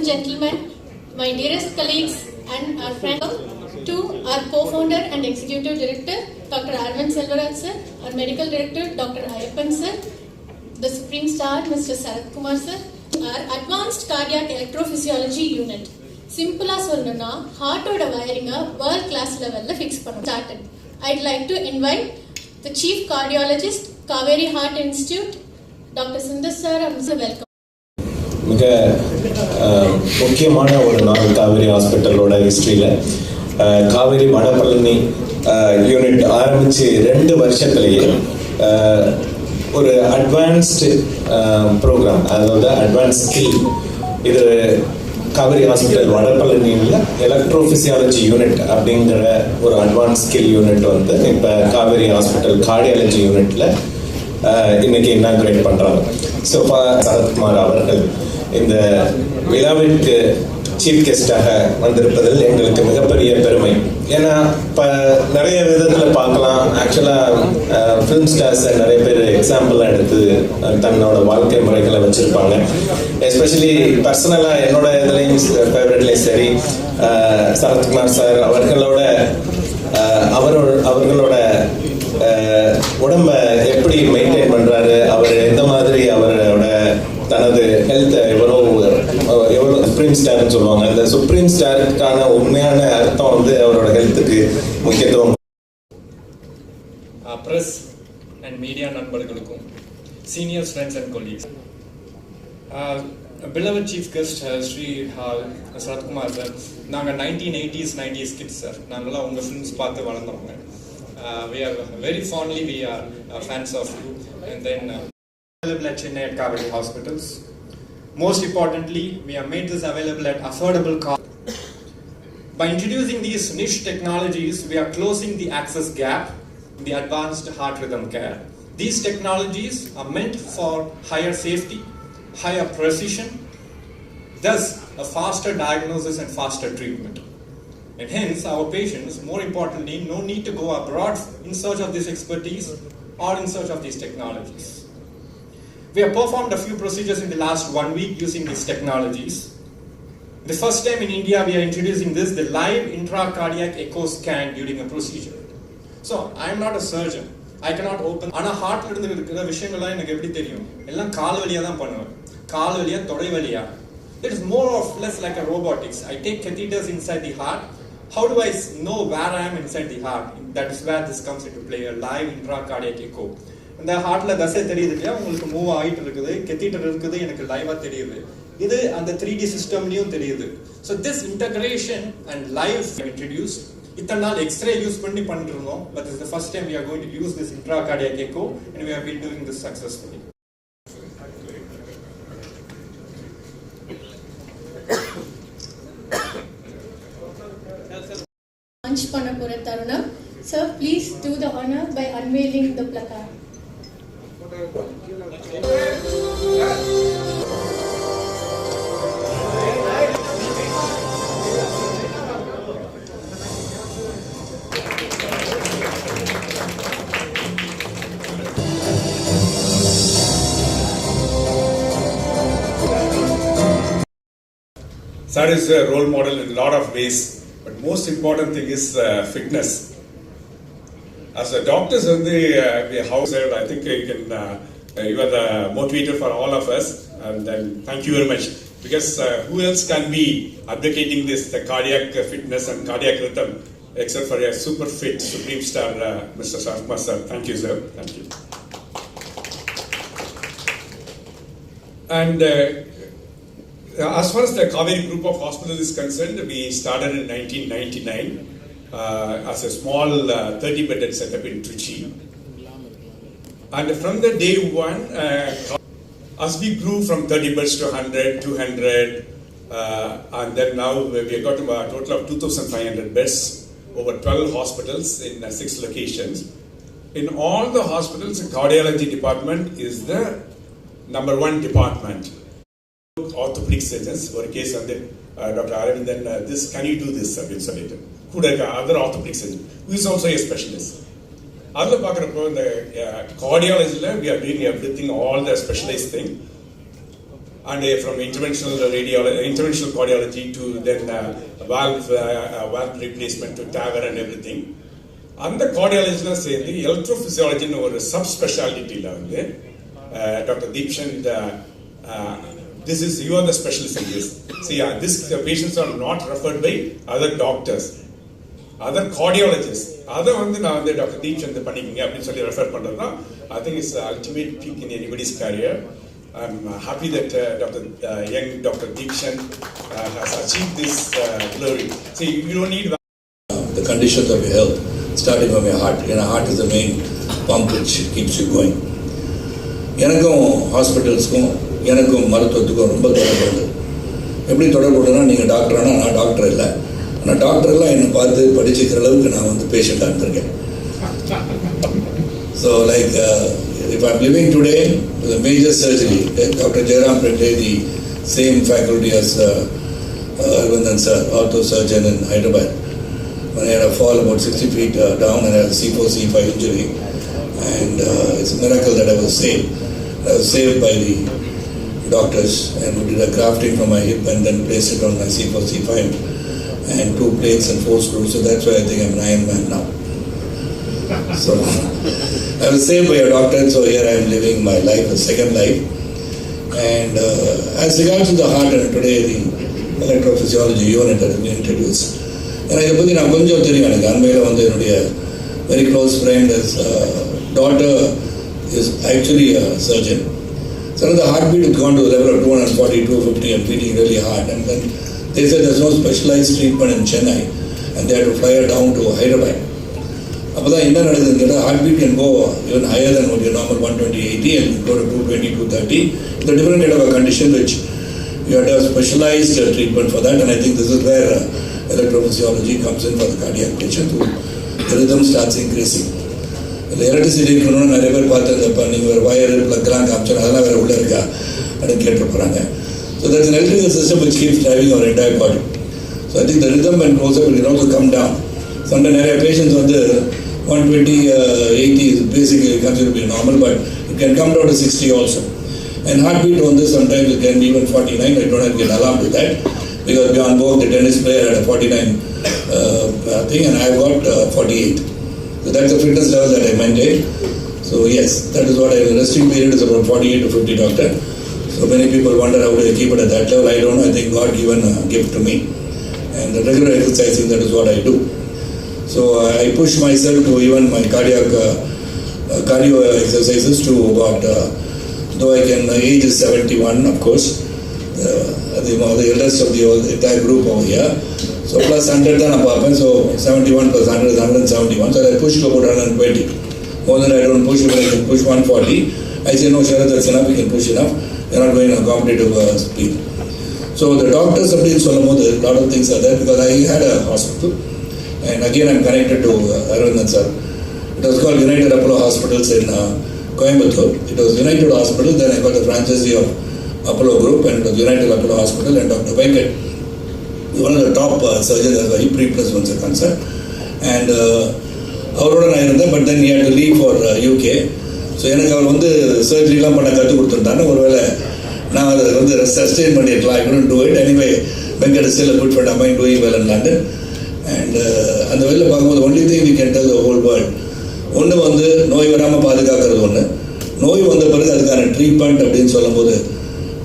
and gentlemen, my dearest colleagues and our friends, to our co-founder and executive director, Dr. Arvind Selvaraj sir, our medical director, Dr. Ayappan sir, the supreme star, Mr. Sarath Kumar sir, our advanced cardiac electrophysiology unit. Simply சொல்லணும்னா ஹார்ட்டோட வயரிங்கை world class லெவலில் fix பண்ண started. I'd like to invite the chief cardiologist, Kaveri Heart Institute, Dr. Sundar sir, and Mr. welcome. மிக முக்கியமான ஒரு நாள் காவேரி ஹாஸ்பிட்டலோட ஹிஸ்ட்ரியில். Kaveri Vadapalani unit ஆரம்பித்து 2 வருஷத்துலேயே ஒரு அட்வான்ஸ்டு ப்ரோக்ராம், அதாவது அட்வான்ஸ் ஸ்கில், இது காவேரி ஹாஸ்பிட்டல் வடபழனியில் எலக்ட்ரோஃபிசியாலஜி யூனிட் அப்படிங்கிற ஒரு அட்வான்ஸ் ஸ்கில் யூனிட் வந்து இப்போ காவேரி ஹாஸ்பிட்டல் கார்டியாலஜி யூனிட்டில் இன்னைக்கு இனாகிரேட் பண்ணுறாங்க. ஸோ சரத்குமார் அவர்கள் இந்த விழாவிற்கு சீஃப் கெஸ்டாக வந்திருப்பதில் எங்களுக்கு மிகப்பெரிய பெருமை. ஏன்னா இப்போ நிறைய விதத்தில் பார்க்கலாம். ஆக்சுவலாக ஃபிலிம் ஸ்டார்ஸை நிறைய பேர் எக்ஸாம்பிளாக எடுத்து தன்னோட வாழ்க்கை முறைகளை வச்சுருப்பாங்க. எஸ்பெஷலி பர்சனலாக என்னோட இதுலேயும் ஃபேவரட்லேயும் சரி, சரத்குமார் சார் அவர்களோட உடம்ப எப்படி மெயின்டைன் பண்ணுறாரு, அவர் எந்த மாதிரி அவரோட தனது ஹெல்த்தை எவ்வளோ சுப்ரீம் ஸ்டார்னு சொல்லுவாங்க. இந்த சுப்ரீம் ஸ்டாருக்கான உண்மையான அர்த்தம் வந்து அவரோட ஹெல்த்துக்கு முக்கியத்துவம். பிரஸ் அண்ட் மீடியா நண்பர்களுக்கும், senior friends and colleagues, beloved chief guest Shri Sarathkumar sir, நாங்கள் 1980s 90s கிட்ஸ் சார். நாங்களாம் உங்கள் ஃபிலிம்ஸ் பார்த்து வளர்ந்தவங்க. We are very fondly we are fans of you. And then available at Chennai at Kaveri hospitals. Most importantly, we have made this available at affordable cost. By introducing these niche technologies, we are closing the access gap in the advanced heart rhythm care. These technologies are meant for higher safety, higher precision, thus a faster diagnosis and faster treatment. And hence, our patients, more importantly, no need to go abroad in search of this expertise or in search of these technologies. We have performed a few procedures in the last 1 week using these technologies. The first time in India, we are introducing this, the live intracardiac echo scan during a procedure. So, I am not a surgeon. I cannot open. Ana heart la irundhu irukra vishayangala enakku eppadi theriyum? Ellam kaal valiya dhaan pannuven. Kaal valiya, thodai valiya. It is more or less like a robotics. I take catheters inside the heart. How do I know where I am inside the heart? That is where this comes into play, a live intracardiac echo. இந்த ஹார்ட்ல தசை தெரியுது இல்லையா, உங்களுக்கு move ஆகிட்டு இருக்குது, catheter இருக்குது, எனக்கு லைவா தெரியுது. இது அந்த 3D சிஸ்டம்லயும் தெரியுது. So this integration and live introduce. இத்தனை நாள் எக்ஸ்ரே யூஸ் பண்ணி பண்ணிட்டு இருந்தோம். But is the first time we are going to use this intracardiac echo and we have been doing this successfully. Launch பண்ண போற தருணம். Sir, please do the honor by unveiling the placard. Sir is a role model in a lot of ways, but most important thing is fitness. As a doctors in the house, I think you can you are the motivator for all of us, and then thank you very much, because who else can be advocating this, the cardiac fitness and cardiac rhythm, except for a super fit supreme star Mr. Sarathkumar sir. Thank you, sir. Thank you. And as far as the Kaveri group of hospitals is concerned, we started in 1999 as a small 30-bedded setup in Trichy. And from the day one, as we grew from 30 beds to 100, 200, and then now we got a total of 2,500 beds, over 12 hospitals in 6 locations. In all the hospitals, the cardiology department is the number 1 department. Orthopedic surgeons, ஒரு case வந்து doctor Aravindan, this can you do this அப்படின்னு சொல்லிட்டு கூட other orthopedic surgeon who is also a specialist. அதில் பார்க்குறப்போ இந்த கார்டியாலஜியில் we are doing everything, all the specialized thing. and from interventional cardiology to then valve replacement to TAVR and everything. அந்த கார்டியாலஜிலாம் சேர்ந்து எலக்ட்ரோஃபிசியாலஜின்னு ஒரு sub ஸ்பெஷாலிட்டியில் வந்து doctor தீப்சந்த் you are the specialist in this. See, these patients are not referred by other doctors, other cardiologists. அதை வந்து நான் வந்து doctor தீப்சந்த் பண்ணிக்கிங்க அப்படின்னு சொல்லி ரெஃபர் பண்ணுறது தான் I think it's the ultimate peak in anybody's career. I'm happy that young Dr. Deepchand has achieved this glory. See, you don't need the conditions of your health, starting from your heart. Your heart is the main pump which keeps you going. எனக்கும் ஹாஸ்பிட்டல்ஸ்க்கும் எனக்கும் மருத்துவத்துக்கும் ரொம்ப தொடர்பு உண்டு. எப்படி தொடர்பு உண்டுனா, நீங்கள் டாக்டரானா நான் doctor இல்லை, ஆனால் டாக்டர்லாம் என்னை பார்த்து படிச்சுக்கிற அளவுக்கு நான் வந்து பேஷண்ட்டாக இருந்திருக்கேன். So like if I'm living today with a major surgery, Dr. Jairam Prete, the same faculty as Arvindan sir, ortho surgeon in Hyderabad, when I had a fall about 60 feet down and I had a C4, C5 injury, and it's a miracle that I was saved. I was saved by the doctors, and we did a grafting from my hip and then placed it on my C4, C5 and 2 plates and 4 screws. So that's why I think I'm an Iron Man now. So I was saved by a doctor, so here I am living my life, a second life. And as regards to the heart, and today the electrophysiology unit that has been introduced, எனக்கு இதை பற்றி நான் கொஞ்சம் தெரியும். எனக்கு அண்மையில் வந்து என்னுடைய very close friend, his daughter is actually a surgeon. So the heartbeat has gone to a level of 240, 250 and beating really hard. And then they said there's no specialized treatment in Chennai and they had to fly her down to Hyderabad. அப்போ தான் என்ன நடக்குதுன்னு கேட்டால், heartbeat can go even higher than what your normal 120/80 and go to 220, 230. It's a different kind of a condition which you have to have specialized treatment for that, and I think this is where electrophysiology comes in for the cardiac patient. The rhythm starts increasing. இல்லை electricity இருக்கணும்னு நிறைய பேர் பார்த்துருந்தப்ப நீங்கள் ஒரு wire ப்ளக்லாம் காமிச்சோம், அதெல்லாம் வேறு உள்ளே இருக்கா அப்படின்னு கேட்டு போகிறாங்க. So that's an electrical system which keeps driving our entire body. So I think the rhythm and close-up will also come down. Sometimes நிறைய பேஷண்ட்ஸ் வந்து 120/80 is basically considered to be normal, but it can come down to 60 also. And heartbeat on this sometimes it can be even 49. I don't have to get alarmed with that, because beyond both the tennis player had a 49 thing and I've got 48. So that's the fitness level that I maintain. So yes, that is what the resting period is about 48 to 50, doctor. So many people wonder how do I keep it at that level. I don't know. I think God given a gift to me, and the regular exercising, that is what I do. So I push myself to even my cardio exercises to about, though I can, age is 71 of course, the eldest of the entire group over here. So plus 100 தான் நான் பார்ப்பேன். So 71 plus 100 is 171. So I push to about 120. More than I don't push, but I can push 140. I say, no, Sharad, that's enough, we can push enough. You're not going on competitive speed. So the doctors அப்படின்னு சொல்லும் போது a lot of things are there, because I had a hospital, and again I'm connected to Arvindan sir. It was called United Apollo Hospitals in Coimbatore. It was United Hospital, then I got the franchisee of Apollo Group, and it was United Apollo Hospital, and Dr. Venkat, one of the top surgeons as far as hip replacements are concerned, and அவரோட நான் இருந்தேன். But then he had to leave for UK. So எனக்கு அவர் வந்து சர்ஜரிலாம் பண்ண கற்றுக் கொடுத்துருந்தாங்க. ஒருவேளை நான் அதை வந்து சஸ்டெயின் பண்ணியிருக்கலாம். I couldn't do it anyway. Venkat is still a good friend of mine, doing well in London. And அந்த வெளியில் பார்க்கும்போது only thing we can tell the whole world, ஒன்று வந்து நோய் வராமல் பாதுகாக்கிறது ஒன்று, நோய் வந்த பிறகு அதுக்கான ட்ரீட்மெண்ட் அப்படின்னு சொல்லும்போது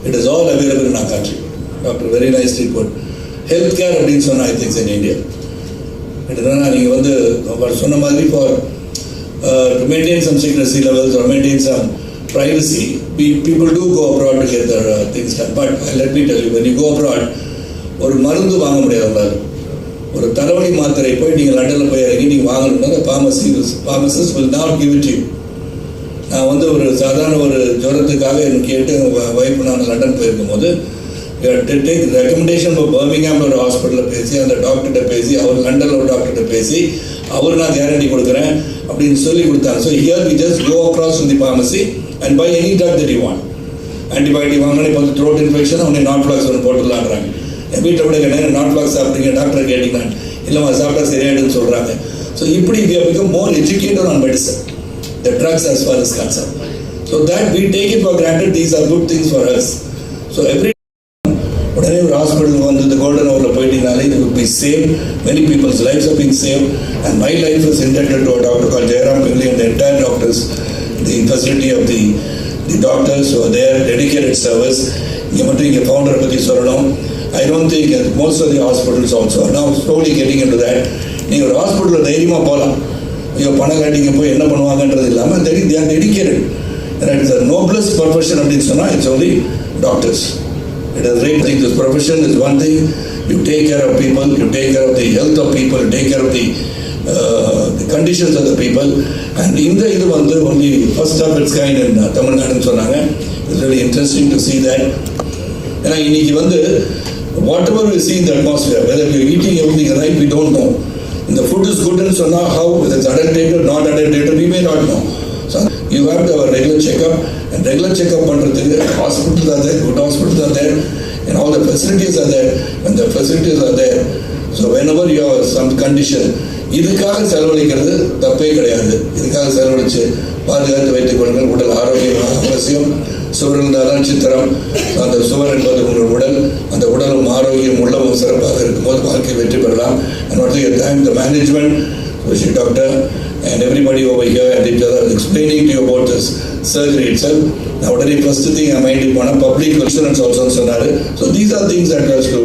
it is all available in our country. Doctor very nice report. Health care அப்படின்னு சொன்னால் ஐ திங்ஸ் இன் இந்தியா என்னன்னா, நீங்கள் வந்து சொன்ன மாதிரி for to maintain some secrecy levels or maintain some privacy, people do go abroad to get their things done. But let me tell you, when you go abroad, ஒரு மருந்து வாங்க முடியாது உங்களால். ஒரு தலைவலி மாத்திரை போய் நீங்கள் லண்டனில் போய் இறங்கி நீங்கள் வாங்கணும்னா pharmacist will not give it to you. நான் வந்து ஒரு சாதாரண ஒரு ஜுரத்துக்காக எனக்கு கேட்டு வைஃப் நான் லண்டன் போயிருக்கும் போது டேக் ரெக்கமெண்டேஷன் ஃபார் பர்மிங்ஹாமில் ஒரு ஹாஸ்பிட்டலில் பேசி, அந்த டாக்டர்கிட்ட பேசி, அவர் லண்டனில் ஒரு டாக்டர்கிட்ட பேசி, அவர் நான் கேரண்டி கொடுக்குறேன் அப்படின்னு சொல்லி கொடுத்தாங்க. So here we just go across in the pharmacy and buy any drug that you want. Antibiotic வாங்கினா இப்போ வந்து த்ரோட் இன்ஃபெக்ஷன் அவனே நாட்ஃப்ளாக்ஸ் ஒன்று போட்டுடலான்றாங்க. என் வீட்டில் கூட கேட்டேன், நாட்ஃப்ளாக்ஸ் சாப்பிட்டீங்க டாக்டர் கேட்டிங்கன்னா இல்லைம்மா சாப்பிட்டா சரியாயிடுன்னு சொல்கிறாங்க. ஸோ இப்படி we have become more educated on medicine, the drugs as far as concerned. So that we take it for granted, these are good things for us. So every உடனே ஒரு ஹாஸ்பிட்டலுக்கு வந்து இந்த கோல்டன் ஹவரில் போயிட்டீங்கனாலே இது would be saved. Many people's lives have been saved, and my life is indebted to a doctor called Jairam Pingli and the entire doctors, the facility of the doctors who are there, dedicated service. இங்கே மட்டும் இங்கே ஃபவுண்டரை பற்றி சொல்லணும். I don't think most of the hospitals also are now slowly getting into that. நீங்கள் ஒரு ஹாஸ்பிட்டலில் தைரியமாக போகலாம். ஐயோ பணம் காட்டிங்க போய் என்ன பண்ணுவாங்கன்றது இல்லாமல் they are dedicated. And it's the noblest profession அப்படின்னு சொன்னால் it's only doctors. It is great thing. This profession is one thing. You take care of people, you take care of the health of people, you take care of the conditions of the people. And in the இது வந்து only first of its kind in Tamil Nadu சொன்னாங்க. It's really interesting to see that. ஏன்னா இன்னைக்கு வந்து whatever we see in the atmosphere, whether we are eating everything right, we don't know. And the food is good and so now how, whether it's adulterated, not adulterated, we may not know. So you have to have a regular checkup, and regular checkup பண்றதுக்கு hospitals are there, good hospitals are there, and all the facilities are there. When the facilities are there, so whenever you have some condition, இதுக்காக செலவழிக்கிறது தப்பே கிடையாது. இதுக்காக செலவழிச்சு பாதுகாத்து வைத்துக் கொள்ளுங்கள். உடல் ஆரோக்கியம் அவசியம். சுவர் இருந்தால்தான் சித்திரம். அந்த சுவர் என்பது உங்கள் உடல். அந்த உடலும் ஆரோக்கியம் உள்ளமும் சிறப்பாக இருக்கும்போது வாழ்க்கை வெற்றி பெறலாம். And what do you thank the management, Sushi doctor, and everybody over here and each other explaining to you about this surgery itself. Now, already first thing I mind is one public insurance also சொன்னாரு. So these are things that has to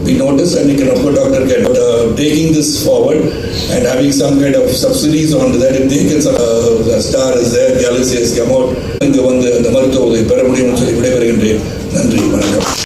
be noticed, and you can, of course, doctor can taking this forward and having some kind of subsidies on that. If they can, the star is there, Galaxy has come out. இங்கு வந்து அந்த மருத்துவ உதவி பெற முடியும்னு சொல்லி விடைபெறுகின்றேன். நன்றி, வணக்கம்.